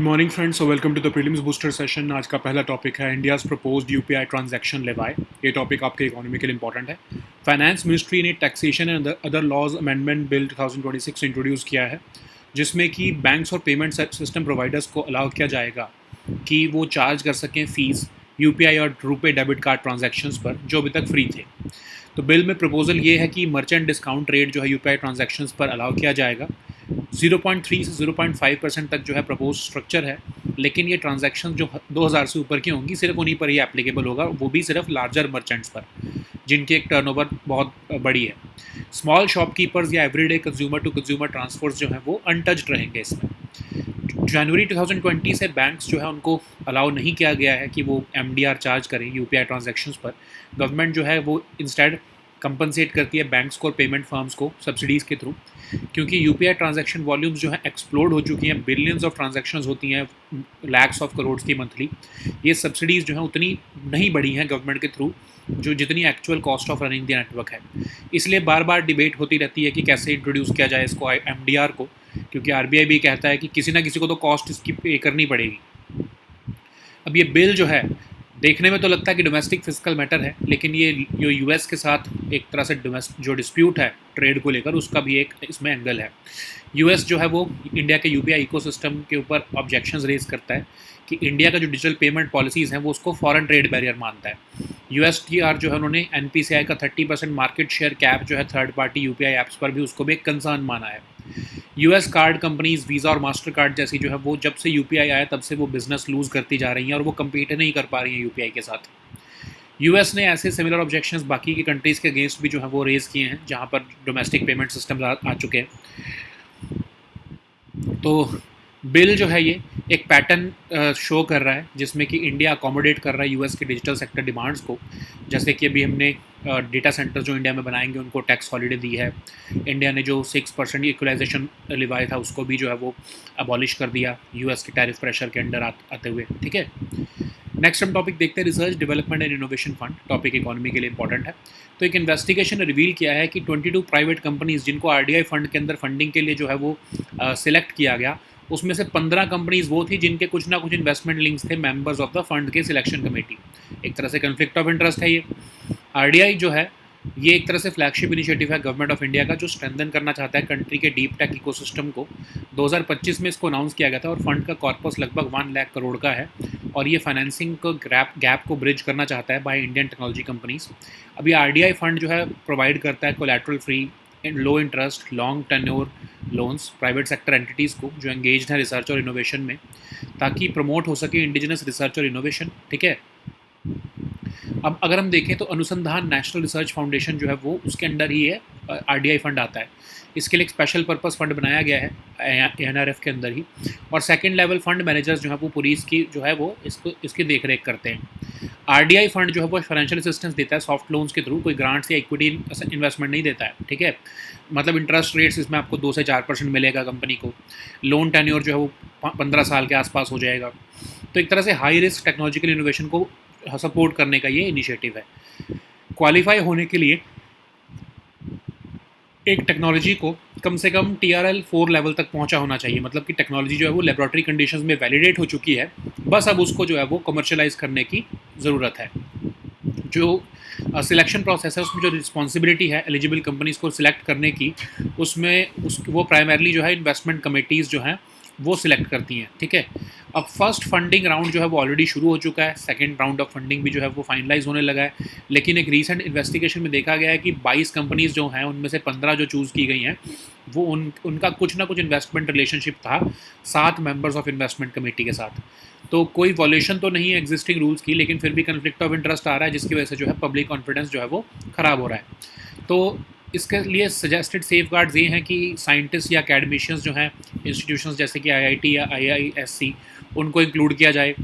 Morning friends, so welcome to the prelims booster session. आज का पहला टॉपिक है India's proposed UPI transaction levy. ये टॉपिक आपके इकोनॉमी के लिए इंपॉर्टेंट है। फाइनेंस मिनिस्ट्री ने taxation and other laws amendment bill 2026 introduce किया है, जिसमें कि बैंक्स और पेमेंट सिस्टम प्रोवाइडर्स को अलाउ किया जाएगा कि वो चार्ज कर सकें फ़ीस यूपीआई और रुपे डेबिट कार्ड ट्रांजैक्शंस पर, जो अभी तक फ्री थे। तो बिल में प्रपोजल ये है कि मर्चेंट डिस्काउंट रेट जो है यूपीआई ट्रांजैक्शंस पर अलाउ किया जाएगा। 0.3 से 0.5% तक जो है प्रपोज स्ट्रक्चर है, लेकिन ये ट्रांजैक्शन जो 2000 से ऊपर की होंगी सिर्फ उन्हीं पर ही एप्लीकेबल होगा, वो भी सिर्फ लार्जर मर्चेंट्स पर जिनकी एक टर्नओवर बहुत बड़ी है। स्मॉल शॉपकीपर्स या everyday consumer to consumer transfers जो हैं वो अनटच्ड रहेंगे इसमें। जनवरी 2020 से बैंक्स जो है उनको अलाउ नहीं किया गया है कि वो एमडीआर चार्ज करें यूपीआई ट्रांजैक्शंस पर। गवर्नमेंट जो है वो इंस्टेड कंपनसेट करती है बैंक्स को और पेमेंट फर्म्स को सब्सिडीज़ के थ्रू, क्योंकि यूपीआई ट्रांजैक्शन वॉल्यूम्स जो है एक्सप्लोड हो चुकी हैं। बिलियंस ऑफ ट्रांजैक्शंस होती हैं, लैक्स ऑफ करोड़ की मंथली। ये सब्सिडीज़ जो हैं उतनी नहीं बढ़ी हैं गवर्नमेंट के थ्रू जो जितनी actual cost of running the network है। इसलिए बार बार डिबेट होती रहती है कि कैसे इंट्रोड्यूस किया जाए इसको एमडीआर को, क्योंकि आरबीआई भी कहता है कि किसी ना किसी को तो कॉस्ट इसकी पे करनी पड़ेगी। अब ये बिल जो है देखने में तो लगता है कि डोमेस्टिक फिजिकल मैटर है, लेकिन ये जो यूएस के साथ एक तरह से जो डिस्प्यूट है ट्रेड को लेकर, उसका भी एक इसमें एंगल है। यूएस जो है वो इंडिया के यूपीआई इकोसिस्टम के ऊपर ऑब्जेक्शंस रेज करता है कि इंडिया का जो डिजिटल पेमेंट पॉलिसीज़ हैं वो उसको फॉरेन ट्रेड बैरियर मानता है। यूएसटीआर जो है उन्होंने एनपीसीआई का 30% मार्केट शेयर कैप जो है थर्ड पार्टी यूपीआई ऐप्स पर भी उसको भी एक कंसर्न माना है। यूएस कार्ड कंपनीज वीज़ा और मास्टर कार्ड जैसी जो है वो जब से यूपीआई आया तब से वो बिजनेस लूज़ करती जा रही हैं और वो कम्पीट नहीं कर पा रही हैं यूपीआई के साथ। यूएस ने ऐसे सिमिलर ऑब्जेक्शंस बाकी की कंट्रीज़ के अगेंस्ट भी जो है वो रेज़ किए हैं जहाँ पर डोमेस्टिक पेमेंट सिस्टम आ चुके हैं। तो बिल जो है ये एक पैटर्न शो कर रहा है जिसमें कि इंडिया अकोमोडेट कर रहा है यूएस के डिजिटल सेक्टर डिमांड्स को। जैसे कि अभी हमने डेटा सेंटर जो इंडिया में बनाएंगे उनको टैक्स हॉलीडे दी है। इंडिया ने जो 6% इक्वलाइजेशन लिवाया था उसको भी जो है वो अबॉलिश कर दिया यूएस के टैरिफ प्रेशर के अंडर आते हुए। ठीक है, नेक्स्ट हम टॉपिक देखते हैं research development and innovation fund. Topic economy के लिए इंपॉर्टेंट है। तो एक इन्वेस्टिगेशन ने रिवील किया है कि 22 प्राइवेट कंपनीज जिनको आरडीआई फंड के अंदर फंडिंग के लिए जो है वो सिलेक्ट किया गया, उसमें से 15 कंपनीज वो थी जिनके कुछ ना कुछ इन्वेस्टमेंट लिंक्स थे मेंबर्स ऑफ द फंड के सिलेक्शन कमेटी। एक तरह से कन्फ्लिक्ट ऑफ इंटरेस्ट है ये। आरडीआई जो है ये एक तरह से फ्लैगशिप इनिशिएटिव है गवर्नमेंट ऑफ इंडिया का, जो स्ट्रेंथन करना चाहता है कंट्री के डीप टेक इकोसिस्टम को। 2025 में इसको अनाउंस किया गया था और फंड का कॉर्पस लगभग 1 लाख करोड़ का है और ये फाइनेंसिंग को गैप को ब्रिज करना चाहता है बाय इंडियन टेक्नोलॉजी कंपनीज। अभी आरडीआई फंड जो है प्रोवाइड करता है कोलैटरल फ्री लो interest long tenure loans private sector entities को जो एंगेज्ड हैं रिसर्च और इनोवेशन में, ताकि प्रमोट हो सके इंडिजिनस रिसर्च और इनोवेशन। ठीक है, अब अगर हम देखें तो अनुसंधान नेशनल रिसर्च फाउंडेशन जो है वो उसके अंडर ही है आरडीआई फंड आता है। इसके लिए एक स्पेशल पर्पस फंड बनाया गया है एनआरएफ के अंदर ही, और सेकंड लेवल फंड मैनेजर्स जो है वो पूरी इसकी जो है वो इसकी देखरेख करते हैं। आरडीआई फंड जो है वो फाइनेंशियल असिस्टेंस देता है सॉफ्ट लोन्स के थ्रू, कोई ग्रांट्स या इक्विटी इन्वेस्टमेंट नहीं देता है। ठीक है, मतलब इंटरेस्ट रेट्स इसमें आपको 2 से 4% मिलेगा कंपनी को। लोन टेन्योर जो है वो 15 साल के आसपास हो जाएगा। तो एक तरह से हाई रिस्क टेक्नोलॉजिकल इनोवेशन को सपोर्ट करने का ये इनिशिएटिव है। क्वालिफाई होने के लिए एक टेक्नोलॉजी को कम से कम TRL 4 लेवल तक पहुंचा होना चाहिए, मतलब कि टेक्नोलॉजी जो है वो लेबोरेटरी कंडीशंस में वैलिडेट हो चुकी है, बस अब उसको जो है वो कमर्शलाइज करने की ज़रूरत है। जो सिलेक्शन प्रोसेस है उसमें जो रिस्पॉन्सिबिलिटी है एलिजिबल कंपनीज़ को सिलेक्ट करने की, वो प्राइमरली जो है इन्वेस्टमेंट कमेटीज़ जो हैं वो सिलेक्ट करती हैं। ठीक है, अब फर्स्ट फंडिंग राउंड जो है वो ऑलरेडी शुरू हो चुका है, सेकंड राउंड ऑफ फंडिंग भी जो है वो फाइनलाइज होने लगा है। लेकिन एक रीसेंट इन्वेस्टिगेशन में देखा गया है कि 22 कंपनीज जो हैं उनमें से 15 जो चूज़ की गई हैं वो उनका कुछ ना कुछ इन्वेस्टमेंट रिलेशनशिप था 7 मेंबर्स ऑफ इन्वेस्टमेंट कमेटी के साथ। तो कोई वॉल्यूशन तो नहीं है एग्जिस्टिंग रूल्स की, लेकिन फिर भी कन्फ्लिक्ट ऑफ इंटरेस्ट आ रहा है, जिसकी वजह से जो है पब्लिक कॉन्फिडेंस जो है वो ख़राब हो रहा है। तो इसके लिए सजेस्टेड सेफ गार्ड्स ये हैं कि साइंटिस्ट या अकेडमिशियंस जो हैं इंस्टीट्यूशंस जैसे कि IIT या IISc उनको इंक्लूड किया जाए,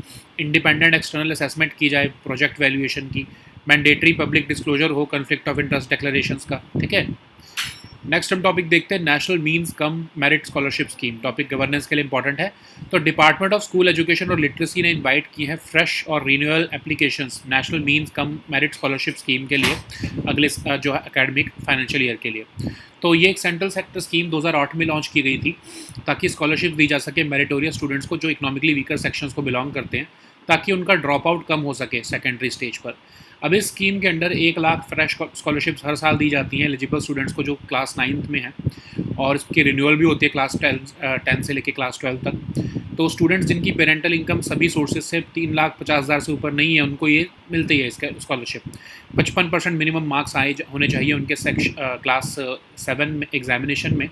इंडिपेंडेंट एक्सटर्नल असेसमेंट की जाए प्रोजेक्ट वैल्यूएशन की, मैंडेटरी पब्लिक डिस्क्लोजर हो कन्फ्लिक्ट ऑफ इंटरेस्ट डिक्लेरेशंस का। ठीक है, नेक्स्ट हम टॉपिक देखते हैं national means cum merit scholarship scheme. Topic governance के लिए इंपॉर्टेंट है। तो डिपार्टमेंट ऑफ स्कूल एजुकेशन और लिटरेसी ने इनवाइट की है फ्रेश और renewal applications national means cum merit scholarship scheme के लिए अगले जो है एकेडमिक फाइनेंशियल ईयर के लिए। तो ये एक सेंट्रल सेक्टर स्कीम 2008 में लॉन्च की गई थी ताकि स्कॉलरशिप दी जा सके मेरिटोरियस स्टूडेंट्स को जो इकोनॉमिकली वीकर सेक्शंस को बिलोंग करते हैं, ताकि उनका ड्रॉप आउट कम हो सके सेकेंडरी स्टेज पर। अब इस स्कीम के अंडर 1 लाख फ्रेश स्कॉलरशिप्स हर साल दी जाती हैं एलिजिबल स्टूडेंट्स को जो क्लास 9th में हैं, और इसकी रिन्यूअल भी होती है क्लास 10 से लेकर क्लास 12 तक। तो स्टूडेंट्स जिनकी पेरेंटल इनकम सभी सोर्सेज से 3,50,000 से ऊपर नहीं है, उनको ये मिलती है इसका स्कॉलरशिप। 55% मिनिमम मार्क्स आए होने चाहिए उनके क्लास 7 एग्जामिनेशन में,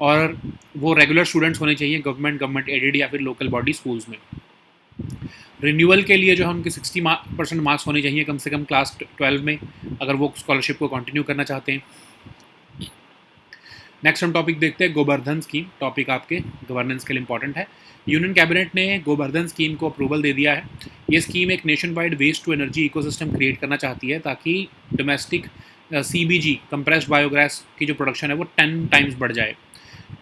और वो रेगुलर स्टूडेंट्स होने चाहिए गवर्नमेंट एडेड या फिर लोकल बॉडी स्कूल्स में। रिन्यूअल के लिए जो है उनके 60% मार्क्स होने चाहिए कम से कम क्लास 12 में, अगर वो स्कॉलरशिप को कंटिन्यू करना चाहते हैं। नेक्स्ट हम टॉपिक देखते हैं गोवर्धन स्कीम। टॉपिक आपके गवर्नेंस के लिए इंपॉर्टेंट है। यूनियन कैबिनेट ने गोवर्धन स्कीम को अप्रूवल दे दिया है। ये स्कीम एक nation wide waste to energy ecosystem create करना चाहती है ताकि डोमेस्टिक CBG कंप्रेस्ड बायोगैस की जो प्रोडक्शन है वो 10 टाइम्स बढ़ जाए।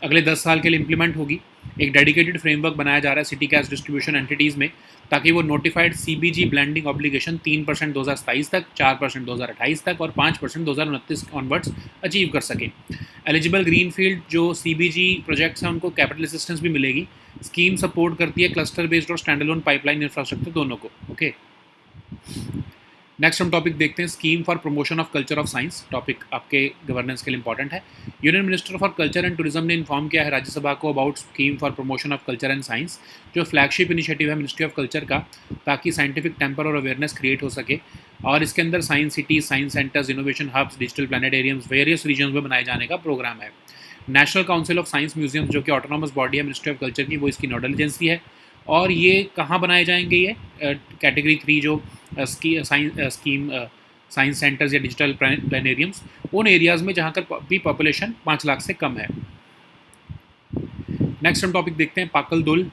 अगले 10 साल के लिए इम्प्लीमेंट होगी। एक डेडिकेटेड फ्रेमवर्क बनाया जा रहा है सिटी गैस डिस्ट्रीब्यूशन एंटिटीज़ में, ताकि वो नोटिफाइड CBG ब्लेंडिंग ऑब्लिगेशन 3% 2027 तक, 4% 2028 तक और 5% 2029 ऑनवर्ड्स अचीव कर सकें। एलिजिबल ग्रीनफील्ड जो CBG प्रोजेक्ट्स हैं उनको कैपिटल असिस्टेंस भी मिलेगी। स्कीम सपोर्ट करती है क्लस्टर बेस्ड और स्टैंडअलोन पाइपलाइन इंफ्रास्ट्रक्चर दोनों को। ओके, नेक्स्ट हम टॉपिक देखते हैं scheme for promotion of culture of science. Topic आपके गवर्नेंस के लिए इंपॉर्टेंट है। Union minister for culture and tourism ने इन्फॉर्म किया है राज्यसभा को about scheme for promotion of culture and science, जो फ्लैगशिप इनिशिएटिव है मिनिस्ट्री ऑफ कल्चर का, ताकि साइंटिफिक टेम्पर और अवेयरनेस क्रिएट हो सके। और इसके अंदर science cities, science centres, innovation hubs, digital planetariums various region में बनाए जाने का प्रोग्राम है। National council of science museums जो कि ऑटोनॉमस बॉडी है मिनिस्ट्री ऑफ कल्चर की, वो इसकी नोडल एजेंसी है। और ये कहाँ बनाए जाएंगे? ये कैटेगरी 3 जो स्कीम साइंस सेंटर्स या डिजिटल प्लानेरियम्स उन एरियाज़ में जहाँ पर भी पॉपुलेशन 5 लाख से कम है। नेक्स्ट हम टॉपिक देखते हैं पाकल दुल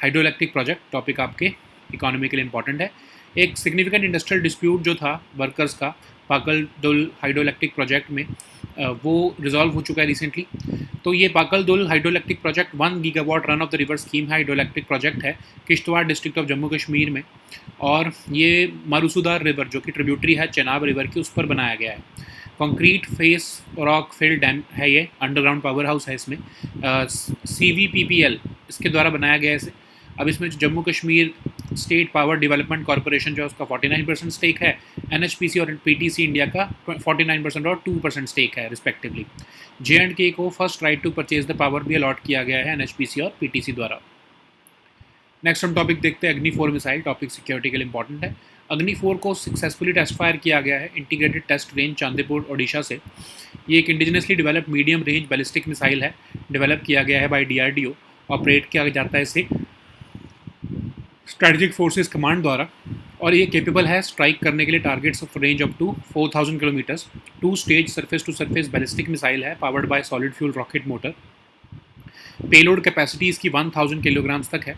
हाइड्रो इलेक्ट्रिक प्रोजेक्ट। टॉपिक आपके इकोनॉमी के लिए इंपॉर्टेंट है। एक सिग्निफिकेंट इंडस्ट्रियल डिस्प्यूट जो था वर्कर्स का पाकल दुल हाइड्रो इलेक्ट्रिक प्रोजेक्ट में, वो रिजॉल्व हो चुका है रिसेंटली। तो ये पाकल दुल hydro electric project 1 gigawatt run of the river scheme hydro electric project है किश्तवाड़ डिस्ट्रिक्ट ऑफ जम्मू कश्मीर में, और ये मारूसुदार रिवर जो कि ट्रिब्यूटरी है चेनाब रिवर की, उस पर बनाया गया है। Concrete face rock fill dam है, ये अंडरग्राउंड पावर हाउस है। इसमें CVPPL इसके द्वारा बनाया गया है इसे। अब इसमें Jammu Kashmir state power development corporation जो है उसका 49% स्टेक है, NHPC और PTC इंडिया का 49% और 2% स्टेक है रिस्पेक्टिवली। J&K को first right to purchase the power भी अलॉट किया गया है NHPC और PTC द्वारा। नेक्स्ट हम टॉपिक देखते हैं अग्नि 4 मिसाइल। टॉपिक सिक्योरिटी के लिए इंपॉर्टेंट है। अग्नि 4 को सक्सेसफुली टेस्ट फायर किया गया है integrated test range Chandipur Odisha से। ये एक indigenously developed medium range ballistic missile है, डेवलप किया गया है बाय DRDO। ऑपरेट किया जाता है इसे स्ट्रेटेजिक फोर्सेस कमांड द्वारा, और ये केपेबल है स्ट्राइक करने के लिए targets of range up to 4000 kilometres. 2 stage surface to surface ballistic missile है powered by solid fuel rocket motor. Payload capacity इसकी 1000 किलोग्राम्स तक है,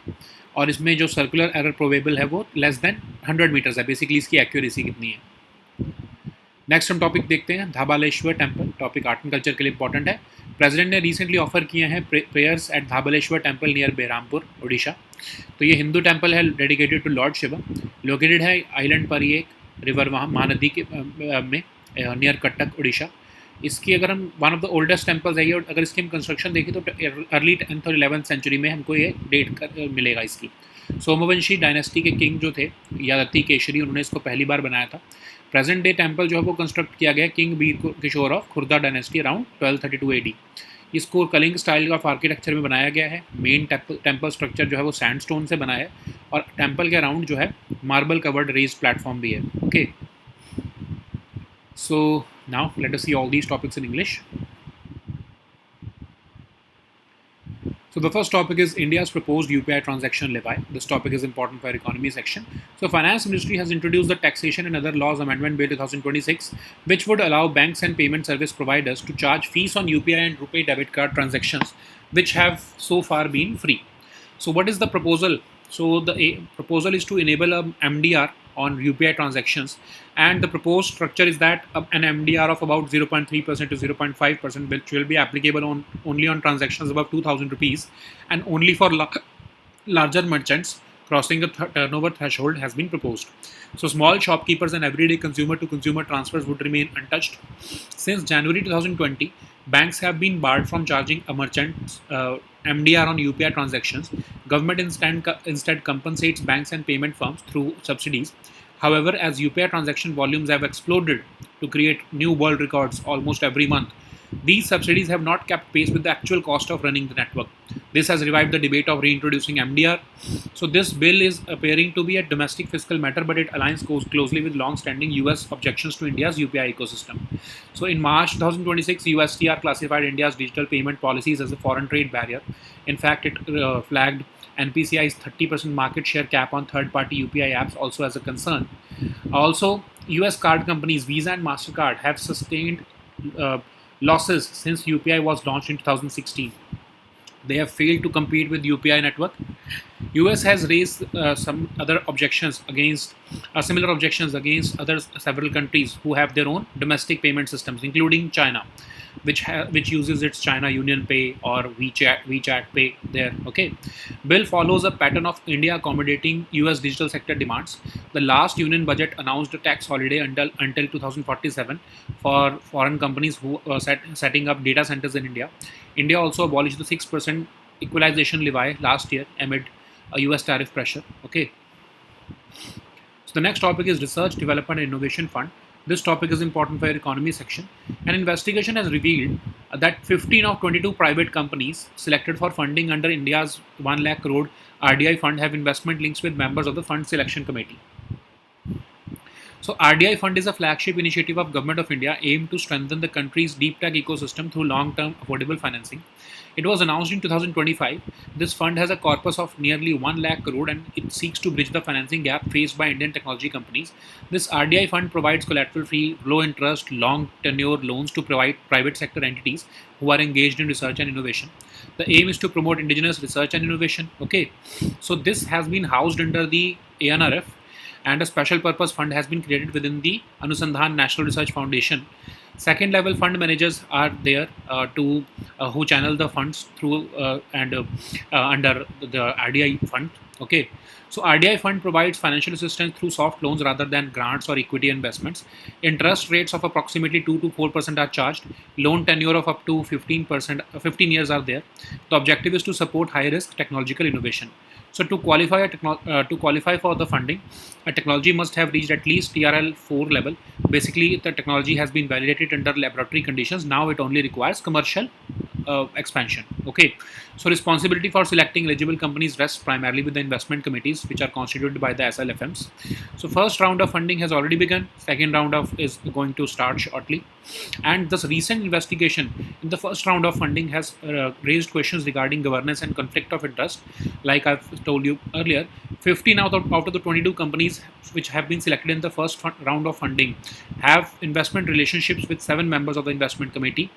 और इसमें जो सर्कुलर एरर प्रोबेबल है वो लेस देन 100 मीटर्स है। बेसिकली इसकी एक्यूरेसी कितनी है। नेक्स्ट हम टॉपिक देखते हैं Dhabaleswar temple. Topic art and culture के लिए इंपॉर्टेंट है। प्रेसिडेंट ने रिसेंटली ऑफर किए हैं prayers at Dhabaleswar temple near Berhampur Odisha. तो ये हिंदू टेम्पल है dedicated to lord Shiva. Located है आइलैंड पर, ये एक रिवर वहाँ महानदी के में नियर कटक ओडिशा। इसकी अगर हम one of the oldest temples है ये, और अगर इसकी हम कंस्ट्रक्शन देखें तो अर्ली 10th और 11th सेंचुरी में हमको ये डेट मिलेगा इसकी। सोमवंशी डायनेस्टी के किंग जो थे यादती केशरी, उन्होंने इसको पहली बार बनाया था। प्रेजेंट डे टेम्पल जो है वो कंस्ट्रक्ट किया गया king Veer Kishore of Khurda dynasty around 1232 AD। इसको कलिंग स्टाइल ऑफ आर्किटेक्चर में बनाया गया है। मेन टेम्पल स्ट्रक्चर जो है वो सैंडस्टोन से बना है, और टेम्पल के अराउंड जो है मार्बल कवर्ड रेज्ड प्लेटफॉर्म भी है। Okay, so now let us see all these topics in English. So the first topic is India's proposed UPI transaction levy. This topic is important for economy section. So Finance Ministry has introduced the Taxation and Other Laws Amendment Bill 2026, which would allow banks and payment service providers to charge fees on UPI and RuPay debit card transactions, which have so far been free. So what is the proposal? So the proposal is to enable a MDR on UPI transactions, and the proposed structure is that an MDR of about 0.3% to 0.5%, which will be applicable on only on transactions above 2,000 rupees, and only for larger merchants crossing the turnover threshold, has been proposed. So small shopkeepers and everyday consumer to consumer transfers would remain untouched. Since January 2020, banks have been barred from charging a merchant's MDR on UPI transactions. Government instead compensates banks and payment firms through subsidies. However, as UPI transaction volumes have exploded to create new world records almost every month, these subsidies have not kept pace with the actual cost of running the network. This has revived the debate of reintroducing MDR. So this bill is appearing to be a domestic fiscal matter, but it aligns closely with long-standing US objections to India's UPI ecosystem. So in March 2026, USTR classified India's digital payment policies as a foreign trade barrier. In fact, it flagged NPCI's 30% market share cap on third-party UPI apps also as a concern. Also, US card companies Visa and MasterCard have sustained losses since UPI was launched in 2016. They have failed to compete with UPI network. US has raised some other objections against similar objections against several countries who have their own domestic payment systems, including China, which uses its China Union Pay or WeChat Pay there. Okay, bill follows a pattern of India accommodating US digital sector demands. The last union budget announced a tax holiday until 2047 for foreign companies who are setting up data centers in India. India also abolished the 6% equalization levy last year amid a US tariff pressure. Okay. So the next topic is Research, Development and Innovation Fund. This topic is important for your economy section. An investigation has revealed that 15 of 22 private companies selected for funding under India's 1 lakh crore RDI fund have investment links with members of the fund selection committee. So RDI fund is a flagship initiative of Government of India aimed to strengthen the country's deep tech ecosystem through long-term affordable financing. It was announced in 2025. This fund has a corpus of nearly 1 lakh crore and it seeks to bridge the financing gap faced by Indian technology companies. This RDI fund provides collateral-free, low-interest, long-tenure loans to provide private sector entities who are engaged in research and innovation. The aim is to promote indigenous research and innovation. Okay, so this has been housed under the ANRF, and a special purpose fund has been created within the Anusandhan National Research Foundation. Second level fund managers are there who channel the funds through under the RDI fund. Okay, so RDI fund provides financial assistance through soft loans rather than grants or equity investments. Interest rates of approximately 2 to 4% are charged. Loan tenure of up to 15%, 15 years are there. The objective is to support high risk technological innovation. So to qualify for the funding, a technology must have reached at least TRL 4 level. Basically, the technology has been validated under laboratory conditions. Now it only requires commercial expansion. Okay, so responsibility for selecting eligible companies rests primarily with the investment committees, which are constituted by the SLFMs. So first round of funding has already begun. Second round of is going to start shortly. And this recent investigation in the first round of funding has raised questions regarding governance and conflict of interest. Like I've told you earlier, 15 out of the 22 companies which have been selected in the first round of funding have investment relationships with 7 members of the investment committee.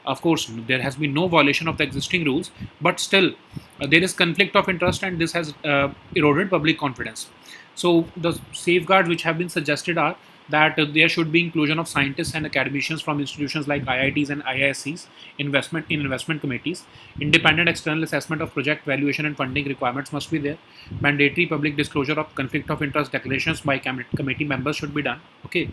Of course, there has been no violation of the existing rules, but still there is conflict of interest, and this has eroded public confidence. So the safeguards which have been suggested are that there should be inclusion of scientists and academicians from institutions like IITs and IISCs investment committees. Independent external assessment of project valuation and funding requirements must be there. Mandatory public disclosure of conflict of interest declarations by committee members should be done. Okay.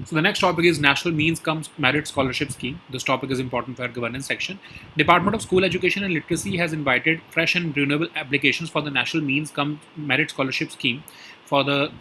So the next topic is National Means Comes Merit Scholarship Scheme. This topic is important for our governance section. Department of School Education and Literacy has invited fresh and renewable applications for the National Means Comes Merit Scholarship Scheme for the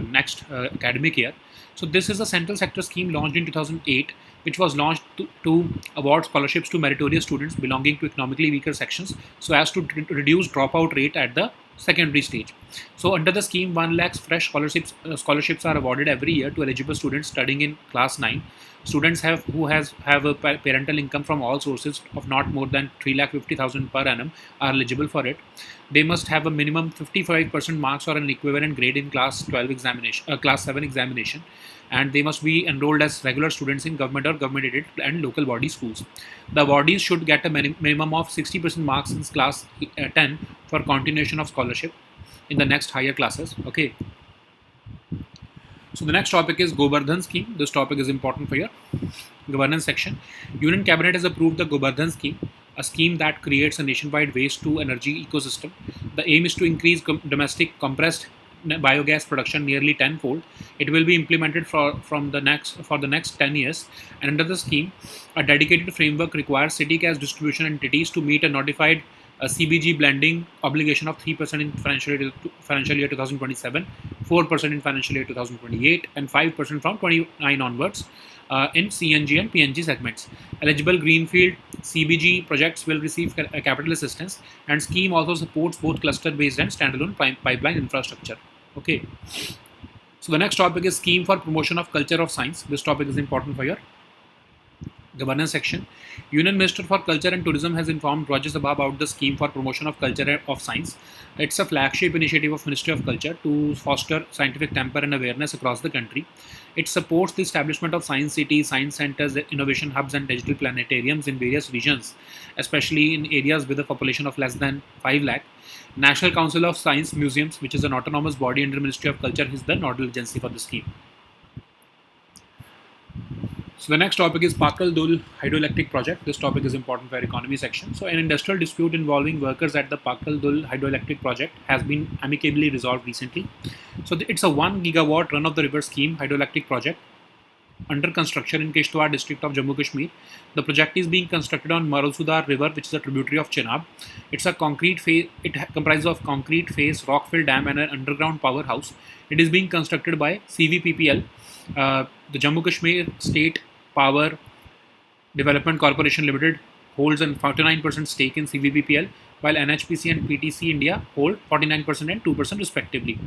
next academic year. So this is a central sector scheme launched in 2008, which was launched to award scholarships to meritorious students belonging to economically weaker sections, so as to reduce dropout rate at the secondary stage. So under the scheme, 1 lakh fresh scholarships are awarded every year to eligible students studying in class 9. Students have a parental income from all sources of not more than 3,50,000 per annum are eligible for it. They must have a minimum 55% marks or an equivalent grade in class 7 examination, and they must be enrolled as regular students in government or government aided and local body schools. The awardees should get a minimum of 60% marks in class 10 for continuation of scholarship in the next higher classes. Okay. So the next topic is Govardhan scheme. This topic is important for your governance section. Union Cabinet has approved the Govardhan scheme, a scheme that creates a nationwide waste to energy ecosystem. The aim is to increase domestic compressed biogas production nearly tenfold. It will be implemented for the next 10 years. And under the scheme, a dedicated framework requires city gas distribution entities to meet a notified CBG blending obligation of 3% in financial year 2027, 4% in financial year 2028, and 5% from 29 onwards in CNG and PNG segments. Eligible greenfield CBG projects will receive capital assistance, and scheme also supports both cluster-based and standalone pipeline infrastructure. Okay. So the next topic is scheme for promotion of culture of science. This topic is important for your governance section. Union Minister for Culture and Tourism has informed Raj Sabha about the scheme for promotion of culture of science. It's a flagship initiative of Ministry of Culture to foster scientific temper and awareness across the country. It supports the establishment of science cities, science centers, innovation hubs, and digital planetariums in various regions, especially in areas with a population of less than 5 lakh. National Council of Science Museums, which is an autonomous body under Ministry of Culture, is the nodal agency for the scheme. So the next topic is Pakal Dul hydroelectric project. This topic is important for our economy section. So an industrial dispute involving workers at the Pakal Dul hydroelectric project has been amicably resolved recently. So it's a 1 gigawatt run-of-the-river scheme hydroelectric project under construction in Kishtwar district of Jammu Kashmir. The project is being constructed on Marosudar River, which is a tributary of Chenab. It's a concrete face. It comprises of concrete face, rock-filled dam, and an underground powerhouse. It is being constructed by CVPPL, the Jammu Kashmir State Power Development Corporation Limited holds a 49% stake in CVPPL, while NHPC and PTC India hold 49% and 2% respectively.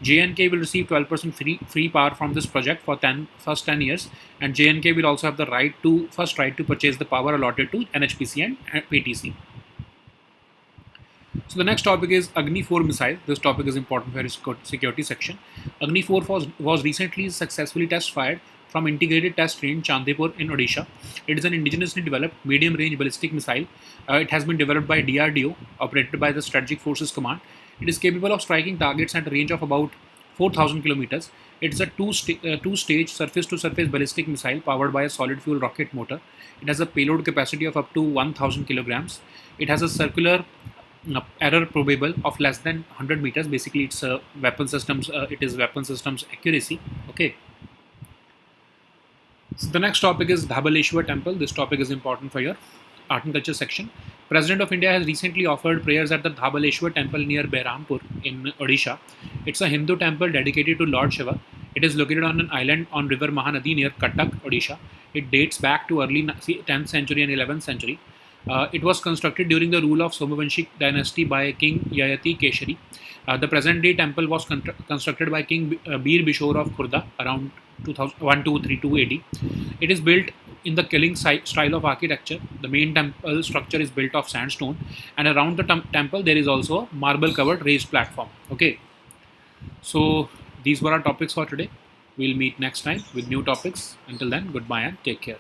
J&K will receive 12% free power from this project for first 10 years, and J&K will also have the right to purchase the power allotted to NHPC and PTC. So the next topic is Agni 4 missile. This topic is important for security section. Agni 4 was recently successfully test fired from integrated test range Chandipur in Odisha. It is an indigenously developed medium-range ballistic missile. It has been developed by DRDO, operated by the Strategic Forces Command. It is capable of striking targets at a range of about 4,000 kilometers. It is a two-stage surface-to-surface ballistic missile powered by a solid fuel rocket motor. It has a payload capacity of up to 1,000 kilograms. It has a circular error probable of less than 100 meters. Basically, it's weapon systems. It is weapon systems accuracy. Okay. So the next topic is Dhabaleshwar Temple. This topic is important for your art and culture section. President of India has recently offered prayers at the Dhabaleshwar Temple near Behrampur in Odisha. It's a Hindu temple dedicated to Lord Shiva. It is located on an island on river Mahanadi near Cuttack, Odisha. It dates back to early 10th century and 11th century. It was constructed during the rule of Somavanshik dynasty by King Yayati Keshari. The present-day temple was constructed by King Bir Bishore of Khurda around 1232 AD. It is built in the killing style of architecture. The main temple structure is built of sandstone, and around the temple there is also a marble-covered raised platform. Okay, so these were our topics for today. We'll meet next time with new topics. Until then, goodbye and take care.